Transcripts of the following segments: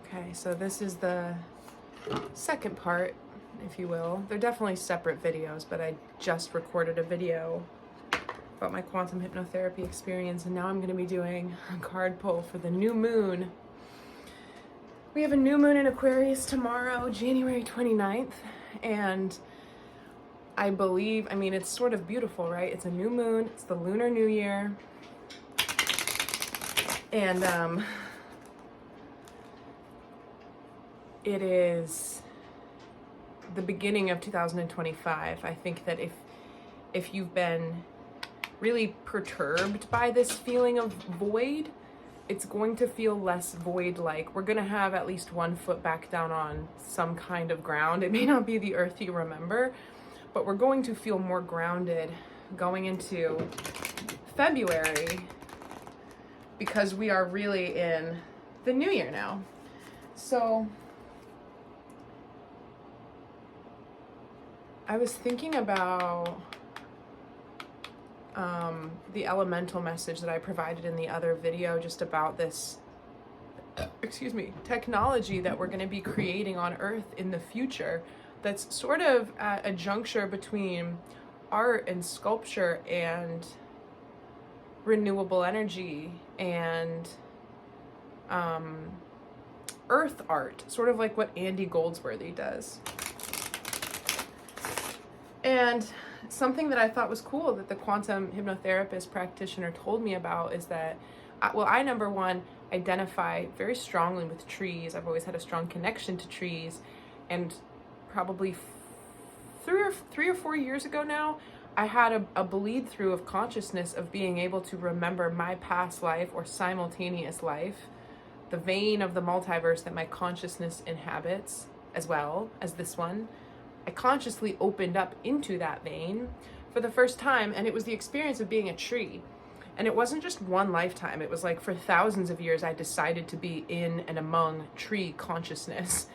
Okay, so this is the second part, if you will. They're definitely separate videos, but I just recorded a video about my quantum hypnotherapy experience, and now I'm going to be doing a card pull for the new moon. We have a new moon in Aquarius tomorrow, January 29th, and I believe, I mean, it's sort of beautiful, right? It's a new moon, it's the Lunar New Year, and it is the beginning of 2025. I think that if you've been really perturbed by this feeling of void, it's going to feel less void-like. We're gonna have at least one foot back down on some kind of ground. It may not be the earth you remember, but we're going to feel more grounded going into February because we are really in the new year now. So I was thinking about the elemental message that I provided in the other video, just about this, technology that we're going to be creating on Earth in the future, that's sort of at a juncture between art and sculpture and renewable energy and earth art, sort of like what Andy Goldsworthy does. And something that I thought was cool that the quantum hypnotherapist practitioner told me about is that, I, number one, identify very strongly with trees. I've always had a strong connection to trees, and probably 3 or 4 years ago now, I had a bleed through of consciousness of being able to remember my past life or simultaneous life, the vein of the multiverse that my consciousness inhabits, as well as this one. I consciously opened up into that vein for the first time, and it was the experience of being a tree. And it wasn't just one lifetime. It was like for thousands of years I decided to be in and among tree consciousness.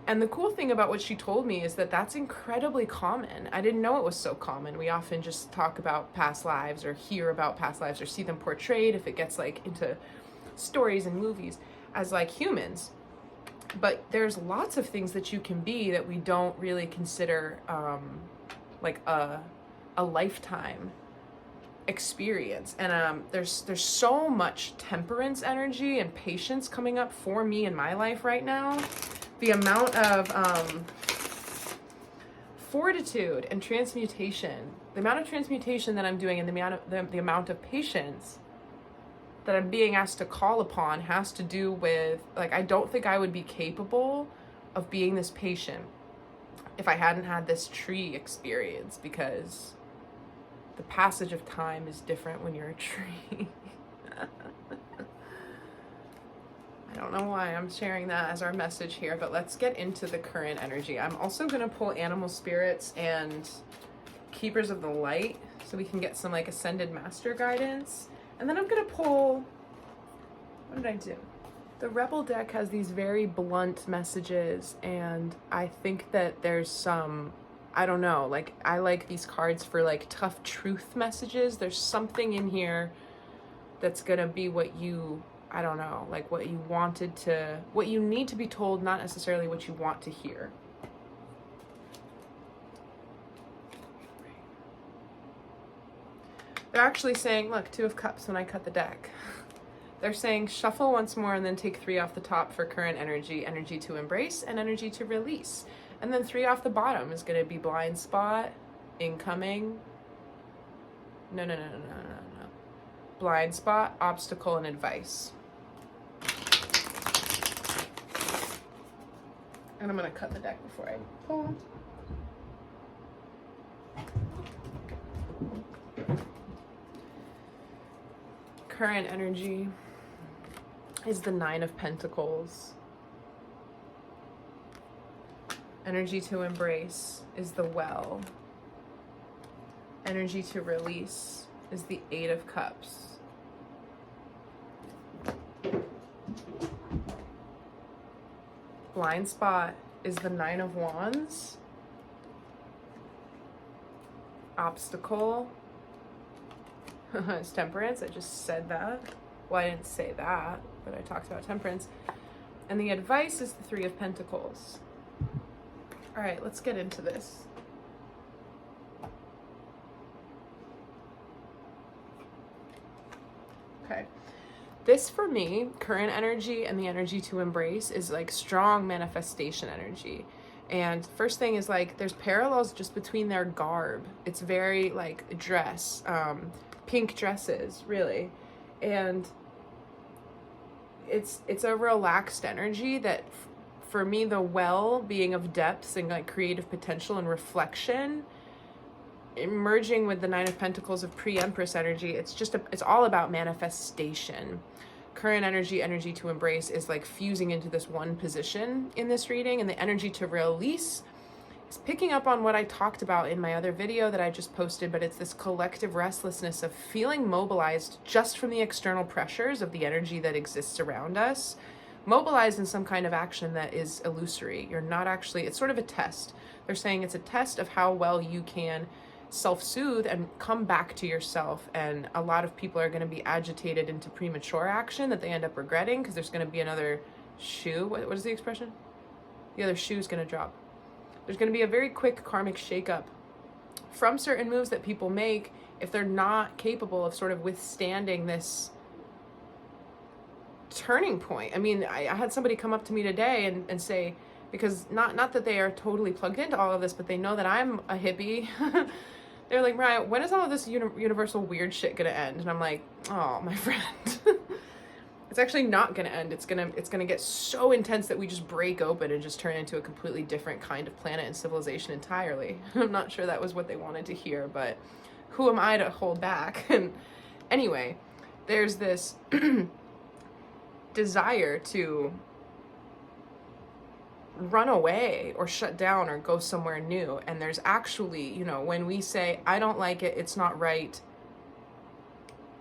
And the cool thing about what she told me is that that's incredibly common. I didn't know it was so common. We often just talk about past lives or hear about past lives or see them portrayed, if it gets like into stories and movies, as like humans. But there's lots of things that you can be that we don't really consider like a lifetime experience. And there's so much temperance energy and patience coming up for me in my life right now. The amount of fortitude and transmutation, the amount of transmutation that I'm doing, and the amount of patience that I'm being asked to call upon has to do with, like, I don't think I would be capable of being this patient if I hadn't had this tree experience, because the passage of time is different when you're a tree. I don't know why I'm sharing that as our message here, but let's get into the current energy. I'm also going to pull animal spirits and keepers of the light so we can get some like ascended master guidance. And then I'm going to pull, what did I do? The Rebel deck has these very blunt messages, and I think that there's some, I don't know, like I like these cards for like tough truth messages. There's something in here that's going to be what you, I don't know, like what you wanted to, what you need to be told, not necessarily what you want to hear. They're actually saying, look, 2 of Cups when I cut the deck. They're saying shuffle once more and then take 3 off the top for current energy, energy to embrace and energy to release. And then 3 off the bottom is going to be blind spot, incoming. No. Blind spot, obstacle, and advice. And I'm going to cut the deck before I pull. Current energy is the 9 of Pentacles. Energy to embrace is the Well. Energy to release is the 8 of Cups. Blind spot is the 9 of Wands. Obstacle is Temperance. I just said that. Well, I didn't say that, but I talked about temperance. And the advice is the Three of Pentacles. All right, let's get into this. Okay. This, for me, current energy and the energy to embrace is like strong manifestation energy. And first thing is like there's parallels just between their garb. It's very like dress, pink dresses, really. And it's a relaxed energy that for me, the well-being of depths and like creative potential and reflection merging with the Nine of Pentacles of pre-Empress energy, it's all about manifestation. Current energy to embrace is like fusing into this one position in this reading, and the energy to release is picking up on what I talked about in my other video that I just posted, but it's this collective restlessness of feeling mobilized just from the external pressures of the energy that exists around us, mobilized in some kind of action that is illusory. You're not actually, it's sort of a test. They're saying it's a test of how well you can self-soothe and come back to yourself. And a lot of people are going to be agitated into premature action that they end up regretting because there's going to be another shoe. What is the expression? The other shoe is going to drop. There's going to be a very quick karmic shakeup from certain moves that people make if they're not capable of sort of withstanding this turning point. I mean, I had somebody come up to me today and say, because not that they are totally plugged into all of this, but they know that I'm a hippie. They're like, Mariah, when is all of this universal weird shit gonna end? And I'm like, oh, my friend. It's actually not gonna end. It's gonna get so intense that we just break open and just turn into a completely different kind of planet and civilization entirely. I'm not sure that was what they wanted to hear, but who am I to hold back? And anyway, there's this desire to run away or shut down or go somewhere new. And there's actually, you know, when we say, I don't like it, it's not right,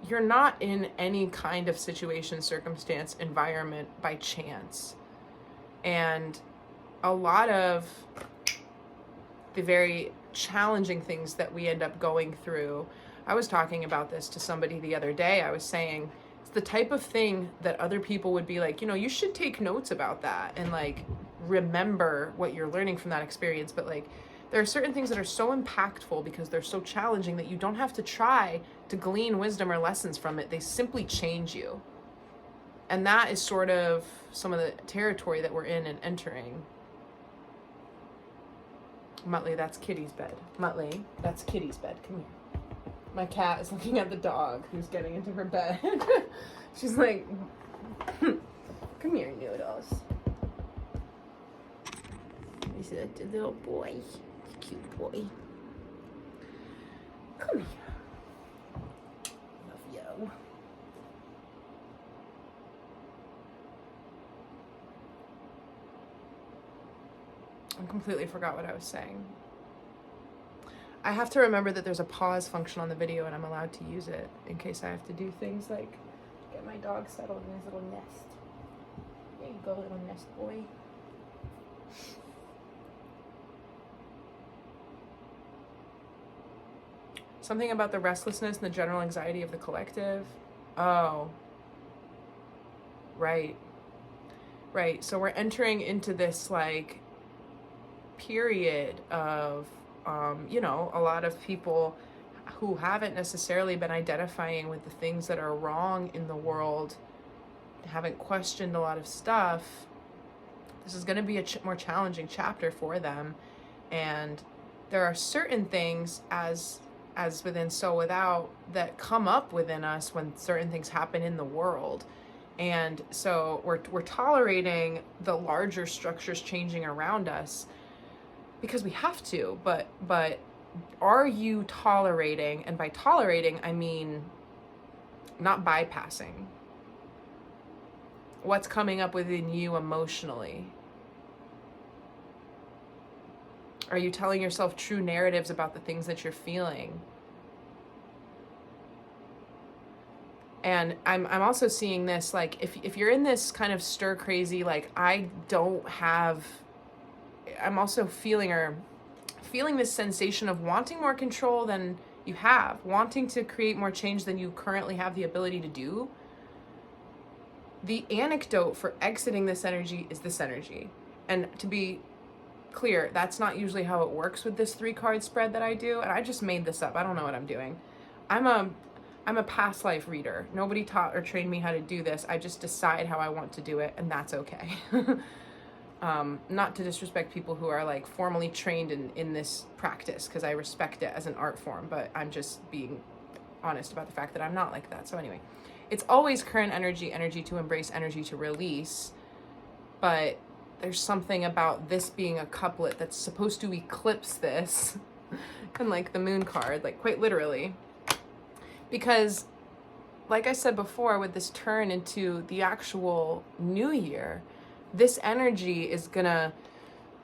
you're not in any kind of situation, circumstance, environment by chance. And a lot of the very challenging things that we end up going through, I was talking about this to somebody the other day. I was saying, it's the type of thing that other people would be like, you know, you should take notes about that and like remember what you're learning from that experience. But like there are certain things that are so impactful because they're so challenging that you don't have to try to glean wisdom or lessons from it. They simply change you. And that is sort of some of the territory that we're in and entering. Muttley, that's Kitty's bed. Muttley, that's Kitty's bed. Come here. My cat is looking at the dog who's getting into her bed. She's like, come here, Noodles. He's a little boy. Cute boy. Come here. Love you. I completely forgot what I was saying. I have to remember that there's a pause function on the video and I'm allowed to use it in case I have to do things like get my dog settled in his little nest. There you go, little nest boy. Something about the restlessness and the general anxiety of the collective. Oh. Right. Right. So we're entering into this like period of you know, a lot of people who haven't necessarily been identifying with the things that are wrong in the world, haven't questioned a lot of stuff. This is going to be a more challenging chapter for them. And there are certain things as within, so without, that come up within us when certain things happen in the world. And so we're tolerating the larger structures changing around us because we have to, but are you tolerating? And by tolerating, I mean not bypassing what's coming up within you emotionally. Are you telling yourself true narratives about the things that you're feeling? And I'm also seeing this, like, if you're in this kind of stir crazy, like, I'm also feeling this sensation of wanting more control than you have, wanting to create more change than you currently have the ability to do. the anecdote for exiting this energy is this energy. And to be clear, that's not usually how it works with this 3-card spread that I do, and I just made this up. I don't know what I'm doing. I'm a past life reader. Nobody taught or trained me how to do this. I just decide how I want to do it, and that's okay. Not to disrespect people who are like formally trained in this practice, because I respect it as an art form, but I'm just being honest about the fact that I'm not like that. So anyway, it's always current energy, energy to embrace, energy to release, but there's something about this being a couplet that's supposed to eclipse this, and like the moon card, like quite literally, because like I said before, with this turn into the actual new year, this energy is gonna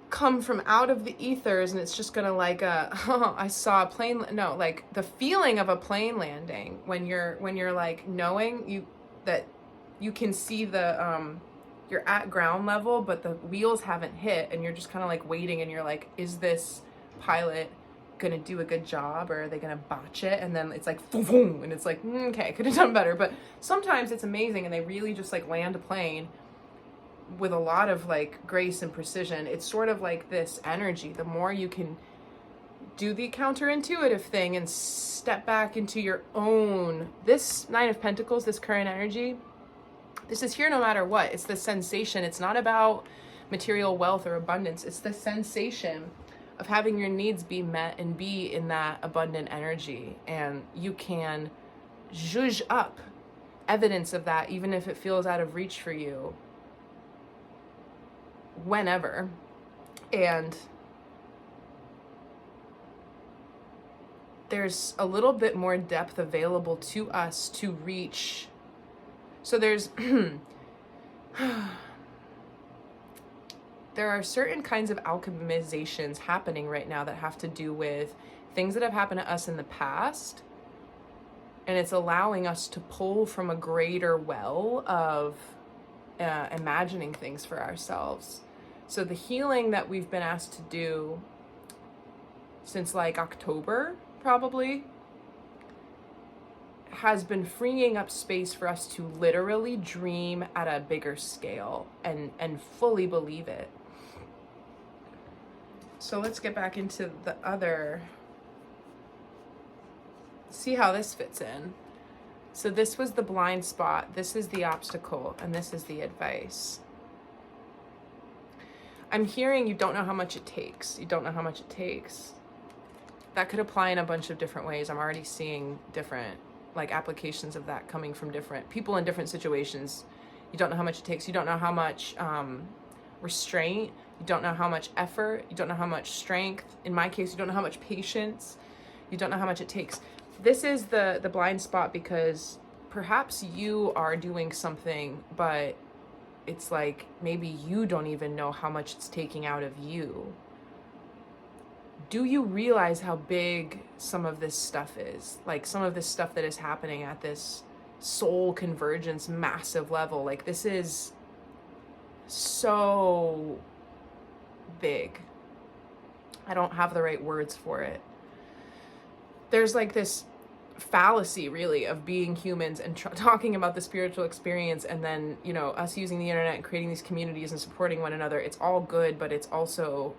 come from out of the ethers, and it's just gonna like I saw a plane, no, like the feeling of a plane landing when you're like knowing that you can see the you're at ground level but the wheels haven't hit, and you're just kind of like waiting, and you're like, is this pilot gonna do a good job, or are they gonna botch it? And then it's like boom, boom, and it's like okay, could have done better. But sometimes it's amazing, and they really just like land a plane with a lot of like grace and precision. It's sort of like this energy. The more you can do the counterintuitive thing and step back into your own, this 9 of Pentacles, this current energy, this is here no matter what. It's the sensation. It's not about material wealth or abundance. It's the sensation of having your needs be met and be in that abundant energy. And you can zhuzh up evidence of that, even if it feels out of reach for you, whenever. And there's a little bit more depth available to us to reach. So there's there are certain kinds of alchemizations happening right now that have to do with things that have happened to us in the past, and it's allowing us to pull from a greater well of imagining things for ourselves. So the healing that we've been asked to do since like October, probably, has been freeing up space for us to literally dream at a bigger scale and fully believe it. So let's get back into the other, see how this fits in. So this was the blind spot, this is the obstacle, and this is the advice. I'm hearing you don't know how much it takes. You don't know how much it takes. That could apply in a bunch of different ways. I'm already seeing different like applications of that coming from different people in different situations. You don't know how much it takes. You don't know how much restraint. You don't know how much effort. You don't know how much strength. In my case, you don't know how much patience. You don't know how much it takes. This is the blind spot, because perhaps you are doing something, but it's like maybe you don't even know how much it's taking out of you. Do you realize how big some of this stuff is? Like some of this stuff that is happening at this soul convergence massive level. Like this is so big. I don't have the right words for it. There's like this fallacy really of being humans and talking about the spiritual experience, and then, you know, us using the internet and creating these communities and supporting one another. It's all good, but it's also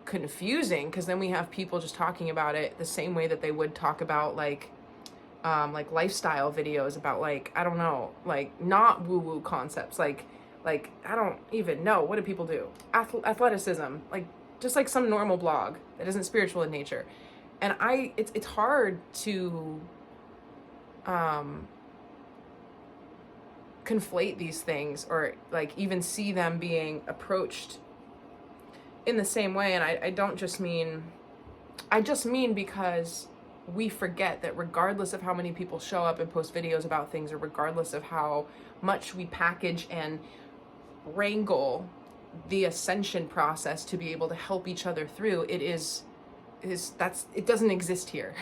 confusing, because then we have people just talking about it the same way that they would talk about like lifestyle videos about like, I don't know, like not woo-woo concepts, like I don't even know, what do people do? Athleticism, like just like some normal blog that isn't spiritual in nature. And it's hard to conflate these things, or like even see them being approached in the same way. And I just mean because we forget that regardless of how many people show up and post videos about things, or regardless of how much we package and wrangle the ascension process to be able to help each other through, it doesn't exist here.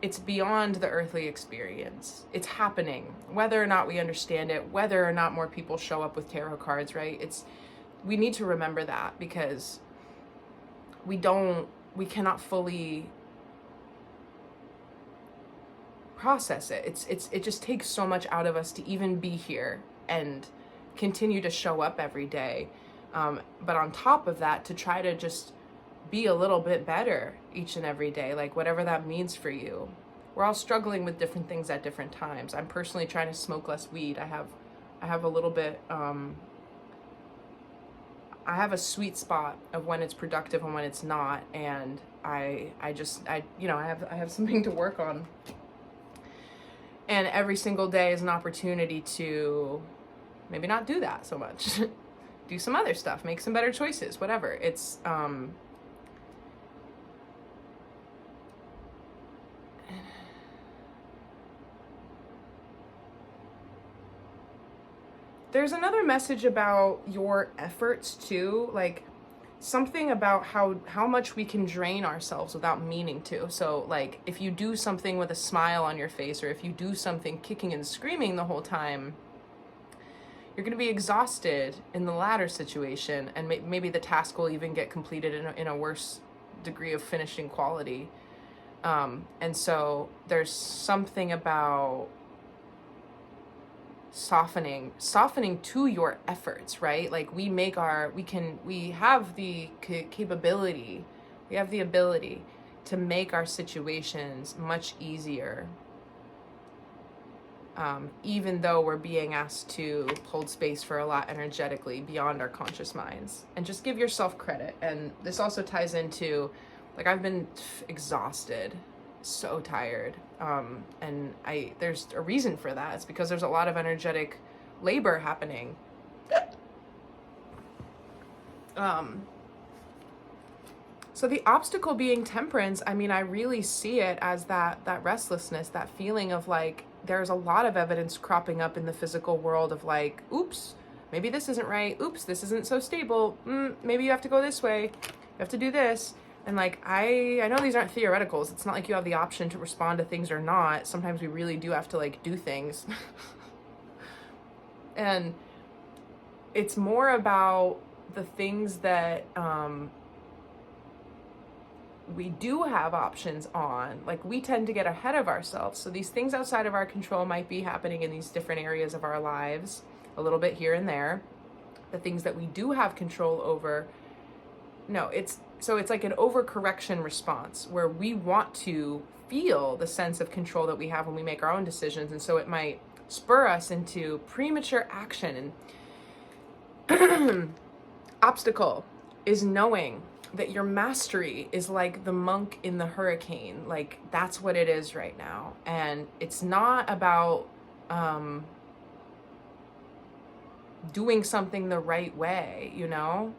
It's beyond the earthly experience. It's happening, whether or not we understand it, whether or not more people show up with tarot cards, right? We need to remember that, because we cannot fully process it. It just takes so much out of us to even be here and continue to show up every day. But on top of that, to try to just be a little bit better each and every day, like whatever that means for you. We're all struggling with different things at different times. I'm personally trying to smoke less weed. I have a little bit, I have a sweet spot of when it's productive and when it's not. And I have something to work on. And every single day is an opportunity to maybe not do that so much. Do some other stuff, make some better choices, whatever. It's, there's another message about your efforts too, like something about how much we can drain ourselves without meaning to. So like if you do something with a smile on your face, or if you do something kicking and screaming the whole time, you're going to be exhausted in the latter situation, and maybe the task will even get completed in a worse degree of finishing quality. And so there's something about softening to your efforts, right? Like we have the capability, we have the ability to make our situations much easier, even though we're being asked to hold space for a lot energetically beyond our conscious minds. And just give yourself credit. And this also ties into, like, I've been exhausted, so tired, and there's a reason for that. It's because there's a lot of energetic labor happening. So the obstacle being temperance, I mean, I really see it as that restlessness, that feeling of like, there's a lot of evidence cropping up in the physical world of like, oops, maybe this isn't right. Oops, this isn't so stable. Maybe you have to go this way. You have to do this. And like, I know these aren't theoreticals. It's not like you have the option to respond to things or not. Sometimes we really do have to like do things. And it's more about the things that, we do have options on. Like, we tend to get ahead of ourselves. So these things outside of our control might be happening in these different areas of our lives, a little bit here and there. The things that we do have control over, no, it's like an overcorrection response where we want to feel the sense of control that we have when we make our own decisions. And so it might spur us into premature action. And obstacle is knowing that your mastery is like the monk in the hurricane. Like, that's what it is right now. And it's not about doing something the right way, you know?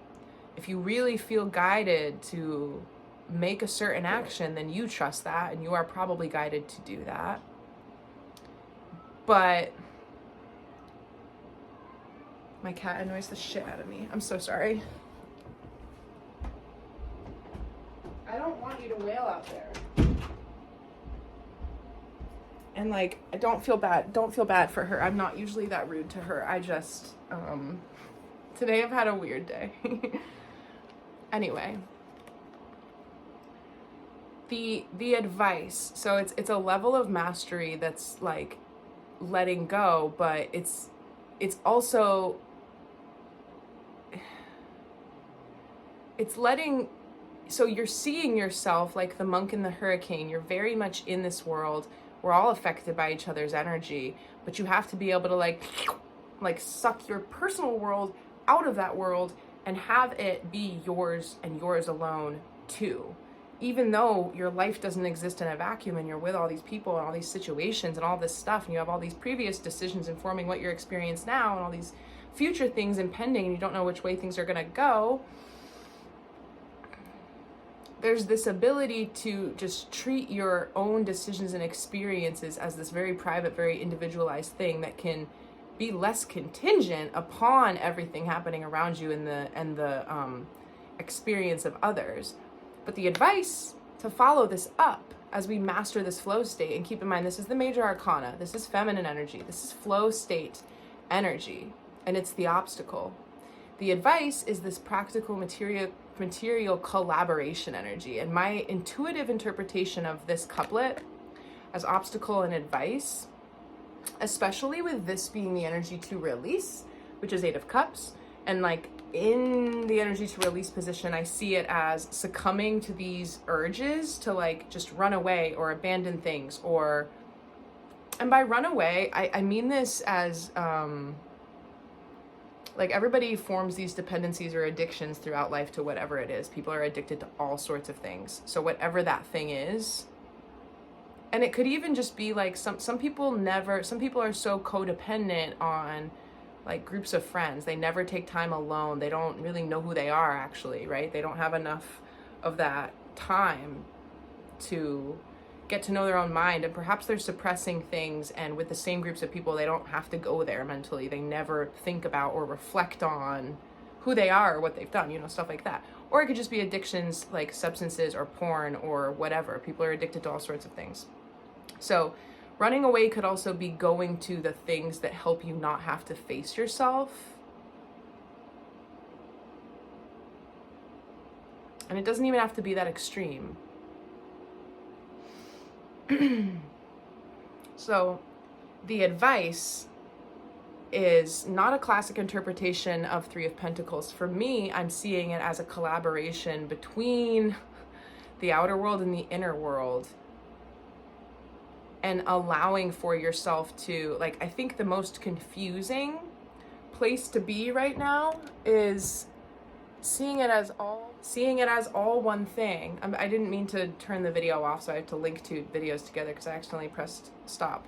If you really feel guided to make a certain action, then you trust that, and you are probably guided to do that. But my cat annoys the shit out of me. I'm so sorry. I don't want you to wail out there. And like, I don't feel bad for her. I'm not usually that rude to her. I just, today I've had a weird day. Anyway, the advice, so it's a level of mastery that's like letting go, but it's also, it's letting, so you're seeing yourself like the monk in the hurricane. You're very much in this world. We're all affected by each other's energy, but you have to be able to like suck your personal world out of that world and have it be yours and yours alone too. Even though your life doesn't exist in a vacuum and you're with all these people and all these situations and all this stuff, and you have all these previous decisions informing what you're experiencing now and all these future things impending, and you don't know which way things are gonna go, there's this ability to just treat your own decisions and experiences as this very private, very individualized thing that can be less contingent upon everything happening around you and the experience of others. But the advice to follow this up as we master this flow state, and keep in mind, this is the major arcana, this is feminine energy, this is flow state energy, and it's the obstacle. The advice is this practical material collaboration energy. And my intuitive interpretation of this couplet as obstacle and advice especially with this being the energy to release, which is Eight of Cups. And like in the energy to release position, I see it as succumbing to these urges to like just run away or abandon things, or, and by run away, I mean this as, like everybody forms these dependencies or addictions throughout life to whatever it is. People are addicted to all sorts of things. So whatever that thing is, and it could even just be like some people are so codependent on like groups of friends. They never take time alone. They don't really know who they are actually, right? They don't have enough of that time to get to know their own mind, and perhaps they're suppressing things, and with the same groups of people they don't have to go there mentally. They never think about or reflect on who they are or what they've done, you know, stuff like that. Or it could just be addictions like substances or porn or whatever. People are addicted to all sorts of things. So running away could also be going to the things that help you not have to face yourself. And it doesn't even have to be that extreme. So the advice is not a classic interpretation of Three of Pentacles. For me, I'm seeing it as a collaboration between the outer world and the inner world, and allowing for yourself to, like, I think the most confusing place to be right now is seeing it as all one thing. I didn't mean to turn the video off, so I have to link two videos together because I accidentally pressed stop.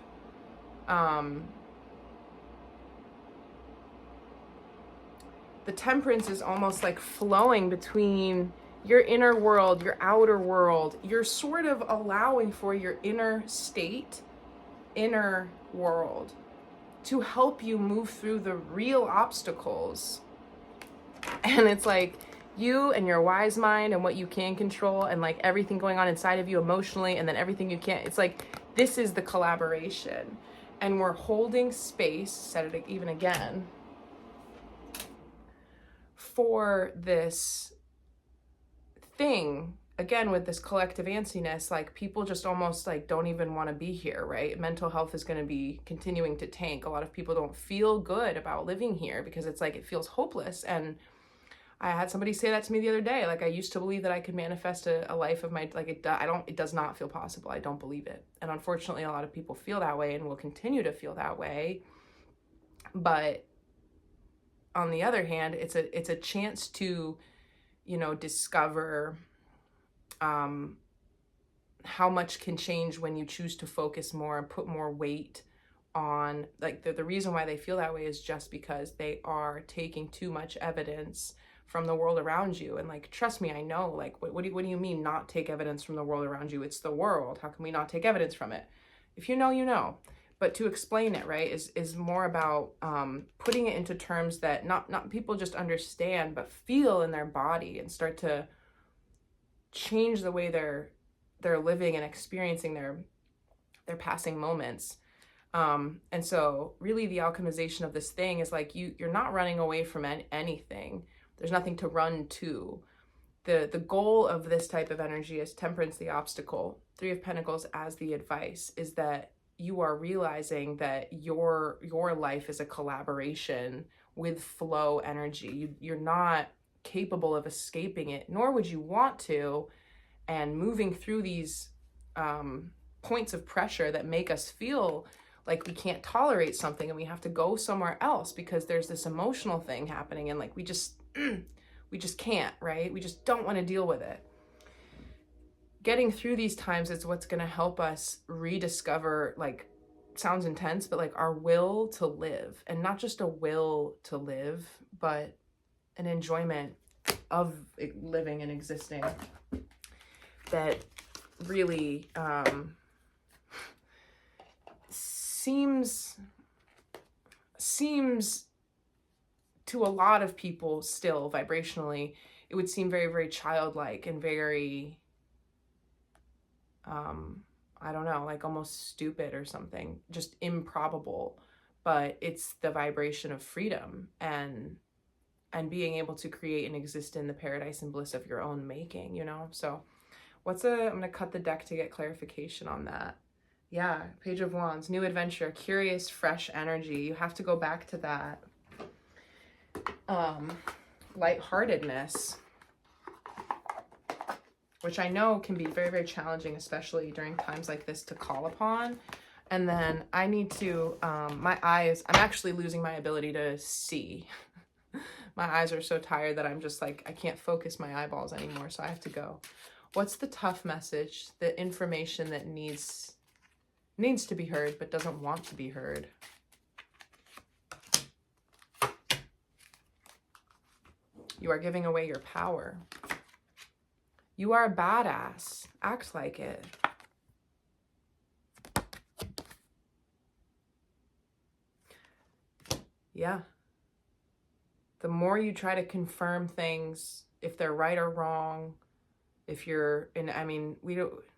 The Temperance is almost like flowing between your inner world, your outer world. You're sort of allowing for your inner state, inner world, to help you move through the real obstacles. And it's like you and your wise mind and what you can control, and like everything going on inside of you emotionally, and then everything you can't. It's like this is the collaboration, and we're holding space, said it even again, for this thing, again, with this collective antsiness. Like people just almost like don't even want to be here, right? Mental health is going to be continuing to tank. A lot of people don't feel good about living here because it's like it feels hopeless. And I had somebody say that to me the other day. Like, I used to believe that I could manifest a life of my, like, it does not feel possible. I don't believe it. And unfortunately, a lot of people feel that way and will continue to feel that way. But on the other hand, it's a chance to, you know, discover how much can change when you choose to focus more and put more weight on, like, the reason why they feel that way is just because they are taking too much evidence from the world around you. And like, trust me, I know, like, what do you mean not take evidence from the world around you? It's the world. How can we not take evidence from it? If you know, you know. But to explain it, right, is more about putting it into terms that not people just understand, but feel in their body and start to change the way they're living and experiencing their passing moments. And so really the alchemization of this thing is like you're not running away from anything. There's nothing to run to. The goal of this type of energy is Temperance, the obstacle, Three of Pentacles as the advice, is that you are realizing that your life is a collaboration with flow energy. You're not capable of escaping it, nor would you want to. And moving through these points of pressure that make us feel like we can't tolerate something and we have to go somewhere else because there's this emotional thing happening, and like we just can't, right? We just don't want to deal with it. Getting through these times is what's going to help us rediscover, like, sounds intense, but like our will to live, and not just a will to live, but an enjoyment of living and existing that really seems to a lot of people still vibrationally, it would seem very, very childlike and very, I don't know, like almost stupid or something, just improbable. But it's the vibration of freedom and being able to create and exist in the paradise and bliss of your own making, you know? So I'm gonna cut the deck to get clarification on that. Yeah, Page of Wands, new adventure, curious, fresh energy. You have to go back to that. Lightheartedness, which I know can be very, very challenging, especially during times like this, to call upon. And then I need to, my eyes, I'm actually losing my ability to see. My eyes are so tired that I'm just like, I can't focus my eyeballs anymore, so I have to go. What's the tough message? The information that needs to be heard but doesn't want to be heard. You are giving away your power. You are a badass. Act like it. Yeah. The more you try to confirm things, if they're right or wrong, if you're, and I mean,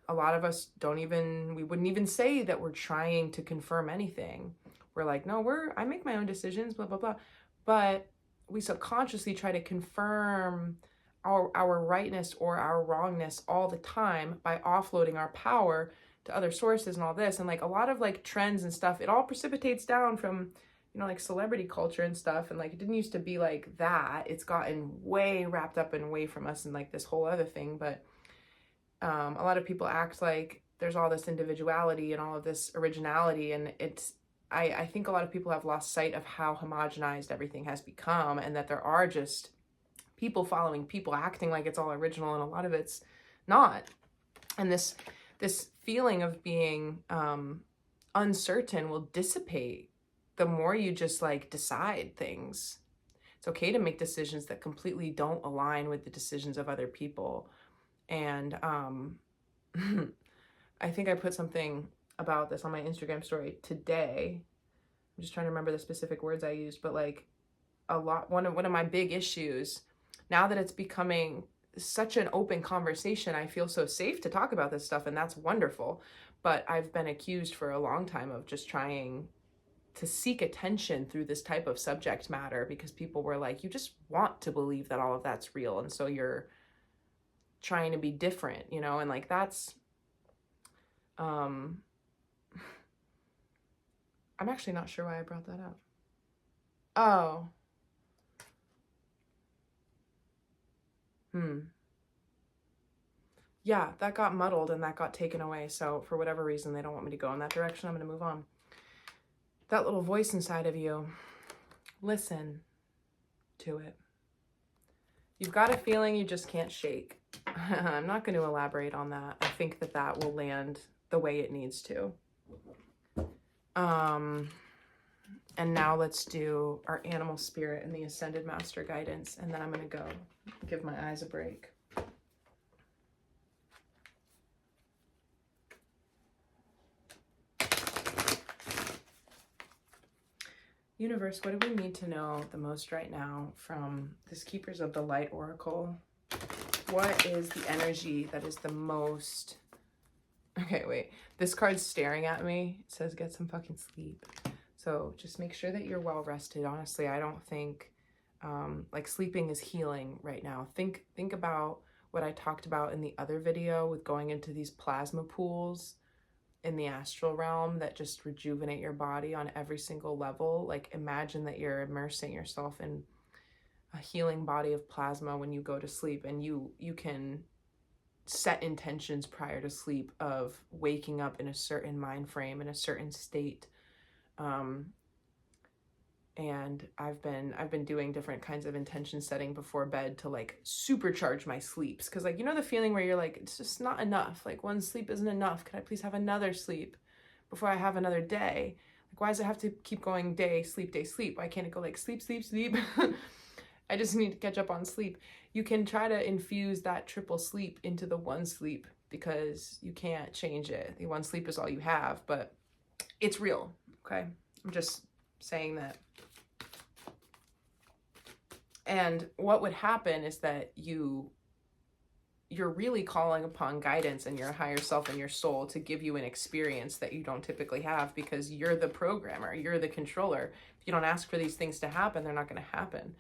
a lot of us we wouldn't even say that we're trying to confirm anything. We're like, no, I make my own decisions, blah, blah, blah. But we subconsciously try to confirm our rightness or our wrongness all the time by offloading our power to other sources and all this. And like a lot of like trends and stuff, it all precipitates down from, you know, like celebrity culture and stuff. And like, it didn't used to be like that. It's gotten way wrapped up and away from us and like this whole other thing. But a lot of people act like there's all this individuality and all of this originality. And I think a lot of people have lost sight of how homogenized everything has become, and that there are just people following people acting like it's all original, and a lot of it's not. And this feeling of being uncertain will dissipate the more you just like decide things. It's okay to make decisions that completely don't align with the decisions of other people. And I think I put something about this on my Instagram story today. I'm just trying to remember the specific words I used, but like one of my big issues, now that it's becoming such an open conversation, I feel so safe to talk about this stuff, and that's wonderful. But I've been accused for a long time of just trying to seek attention through this type of subject matter, because people were like, you just want to believe that all of that's real, and so you're trying to be different, you know. And like that's I'm actually not sure why I brought that up. Oh. Yeah, that got muddled and that got taken away. So for whatever reason, they don't want me to go in that direction. I'm going to move on. That little voice inside of you, listen to it. You've got a feeling you just can't shake. I'm not going to elaborate on that. I think that will land the way it needs to. And now let's do our animal spirit and the ascended master guidance. And then I'm going to go give my eyes a break. Universe, what do we need to know the most right now from this Keepers of the Light Oracle? What is the energy that is the most... Okay, wait. This card's staring at me. It says get some fucking sleep. So just make sure that you're well rested. Honestly, I don't think like sleeping is healing right now. Think about what I talked about in the other video with going into these plasma pools in the astral realm that just rejuvenate your body on every single level. Like imagine that you're immersing yourself in a healing body of plasma when you go to sleep, and you can set intentions prior to sleep of waking up in a certain mind frame, in a certain state. And I've been doing different kinds of intention setting before bed to like supercharge my sleeps. Cause like, you know, the feeling where you're like, it's just not enough. Like one sleep isn't enough. Could I please have another sleep before I have another day? Like, why does it have to keep going day, sleep, day, sleep? Why can't it go like sleep, sleep, sleep? I just need to catch up on sleep. You can try to infuse that triple sleep into the one sleep, because you can't change it. The one sleep is all you have, but it's real. Okay. I'm just saying that. And what would happen is that you're really calling upon guidance and your higher self and your soul to give you an experience that you don't typically have, because you're the programmer, you're the controller. If you don't ask for these things to happen, they're not going to happen.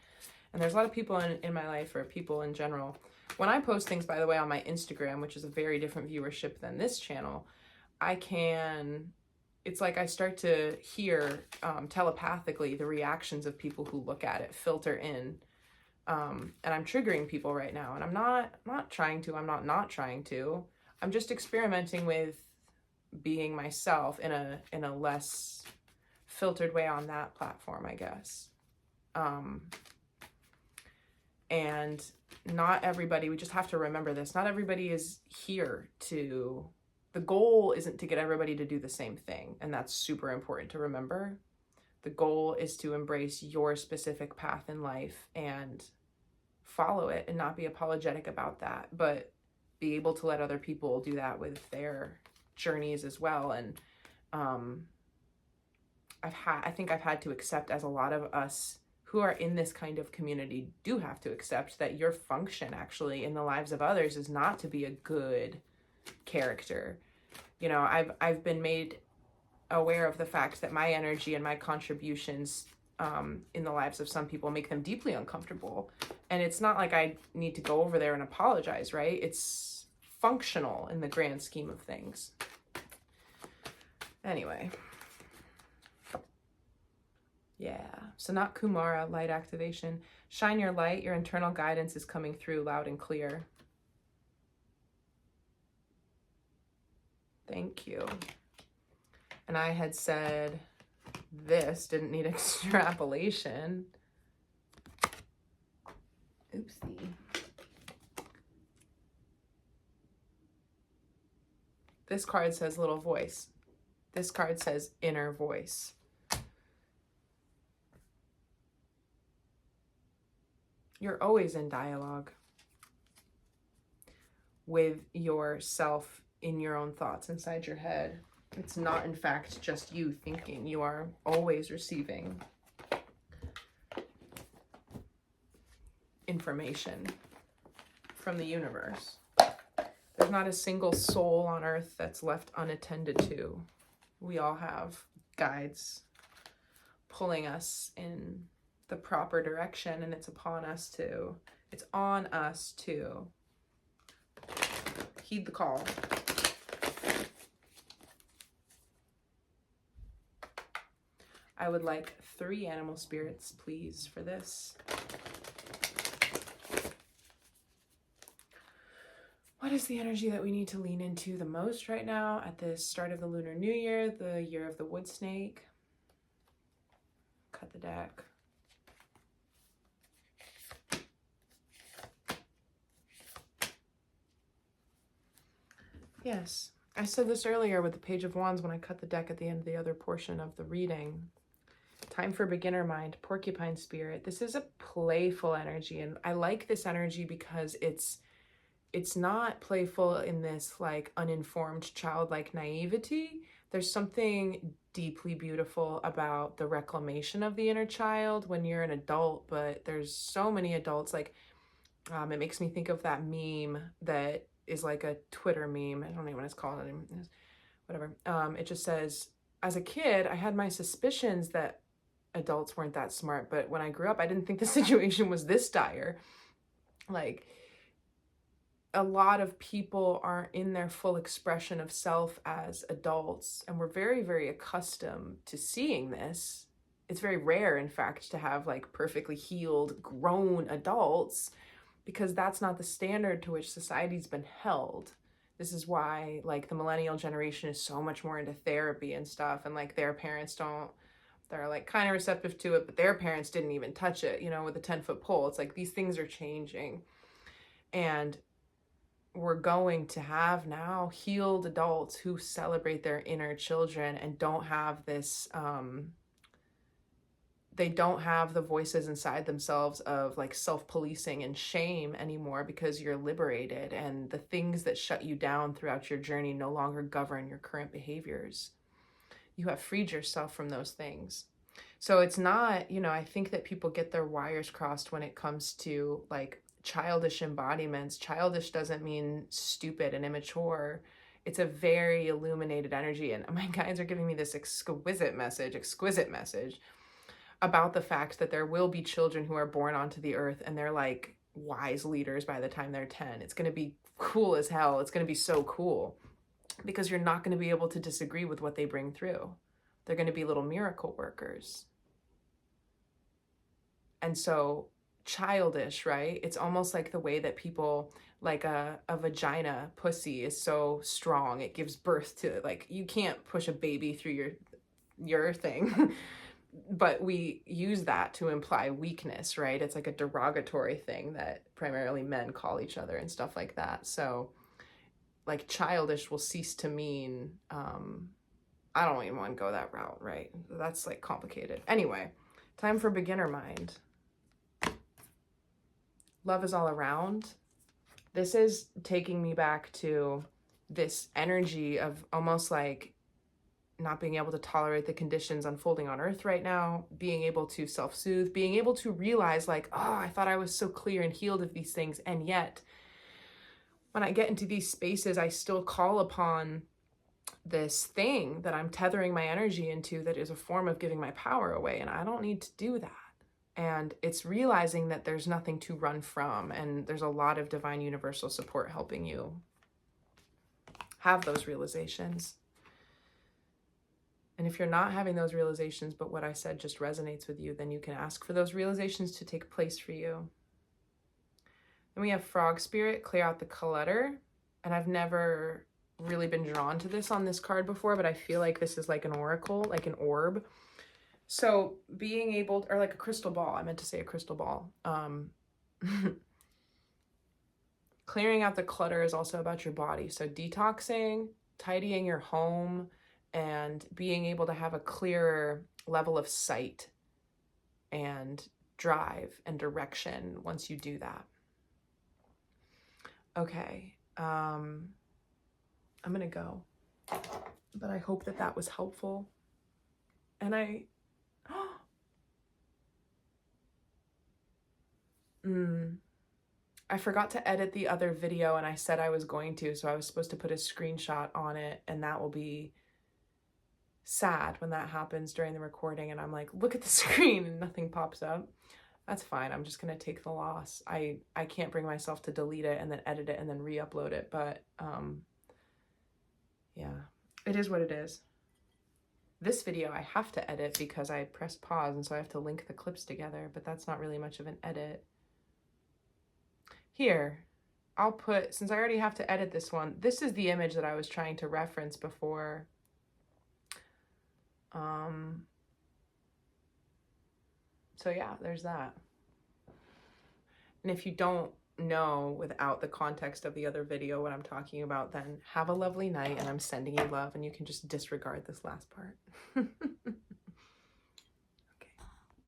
And there's a lot of people in my life, or people in general. When I post things, by the way, on my Instagram, which is a very different viewership than this channel, it's like I start to hear telepathically the reactions of people who look at it filter in. And I'm triggering people right now, and I'm not trying to, I'm not trying to. I'm just experimenting with being myself in a less filtered way on that platform, I guess. And not everybody, we just have to remember this, not everybody is here to, the goal isn't to get everybody to do the same thing, and that's super important to remember. The goal is to embrace your specific path in life and follow it and not be apologetic about that, but be able to let other people do that with their journeys as well. And I think I've had to accept, as a lot of us who are in this kind of community do have to accept, that your function actually in the lives of others is not to be a good character. You know, I've been made aware of the fact that my energy and my contributions in the lives of some people make them deeply uncomfortable. And it's not like I need to go over there and apologize, right? It's functional in the grand scheme of things. Anyway. Yeah. Sanat Kumara, light activation. Shine your light. Your internal guidance is coming through loud and clear. Thank you. And I had said this didn't need extrapolation. Oopsie. This card says little voice. This card says inner voice. You're always in dialogue with yourself in your own thoughts inside your head. It's not, in fact, just you thinking. You are always receiving information from the universe. There's not a single soul on earth that's left unattended to. We all have guides pulling us in the proper direction, and it's on us to heed the call. I would like 3 animal spirits, please, for this. What is the energy that we need to lean into the most right now at the start of the Lunar New Year, the year of the wood snake? Cut the deck. Yes, I said this earlier with the Page of Wands when I cut the deck at the end of the other portion of the reading. Time for beginner mind, porcupine spirit. This is a playful energy, and I like this energy because it's not playful in this like uninformed childlike naivety. There's something deeply beautiful about the reclamation of the inner child when you're an adult, but there's so many adults, like it makes me think of that meme that is like a Twitter meme. I don't know what it's called. Whatever. It just says, as a kid, I had my suspicions that adults weren't that smart, but when I grew up, I didn't think the situation was this dire. Like, a lot of people aren't in their full expression of self as adults, and we're very, very accustomed to seeing this. It's very rare, in fact, to have like perfectly healed, grown adults, because that's not the standard to which society's been held. This is why like the millennial generation is so much more into therapy and stuff, and like their parents don't, they're like kind of receptive to it, but their parents didn't even touch it, you know, with a 10-foot pole. It's like these things are changing, and we're going to have now healed adults who celebrate their inner children and don't have this, they don't have the voices inside themselves of like self-policing and shame anymore, because you're liberated and the things that shut you down throughout your journey no longer govern your current behaviors. You have freed yourself from those things. So it's not, you know, I think that people get their wires crossed when it comes to like childish embodiments. Childish doesn't mean stupid and immature. It's a very illuminated energy. And my guides are giving me this exquisite message about the fact that there will be children who are born onto the earth and they're like wise leaders by the time they're 10. It's going to be cool as hell. It's going to be so cool. because you're not going to be able to disagree with what they bring through. They're going to be little miracle workers. And so childish, right? It's almost like the way that people, like a vagina pussy is so strong. It gives birth to, like, you can't push a baby through your thing. But we use that to imply weakness, right? It's like a derogatory thing that primarily men call each other and stuff like that. So like childish will cease to mean, I don't even want to go that route, right? That's like complicated. Anyway, time for beginner mind. Love is all around. This is taking me back to this energy of almost like not being able to tolerate the conditions unfolding on earth right now, being able to self-soothe, being able to realize like, oh, I thought I was so clear and healed of these things. And yet when I get into these spaces, I still call upon this thing that I'm tethering my energy into that is a form of giving my power away. And I don't need to do that. And it's realizing that there's nothing to run from. And there's a lot of divine universal support helping you have those realizations. And if you're not having those realizations, but what I said just resonates with you, then you can ask for those realizations to take place for you. Then we have frog spirit, clear out the clutter. And I've never really been drawn to this on this card before, but I feel like this is like an oracle, like an orb. So being able, or like a crystal ball, I meant to say a crystal ball. Clearing out the clutter is also about your body. So detoxing, tidying your home, and being able to have a clearer level of sight and drive and direction once you do that. Okay, I'm gonna go, but I hope that that was helpful. And I forgot to edit the other video, and I said I was going to, so I was supposed to put a screenshot on it, and that will be sad when that happens during the recording and I'm like, look at the screen and nothing pops up. That's fine. I'm just gonna take the loss. I can't bring myself to delete it and then edit it and then re-upload it, but yeah, it is what it is. This video I have to edit because I pressed pause, and so I have to link the clips together, but that's not really much of an edit. Here, I'll put, since I already have to edit this one, this is the image that I was trying to reference before. So yeah, there's that. And if you don't know without the context of the other video what I'm talking about, then have a lovely night, and I'm sending you love, and you can just disregard this last part.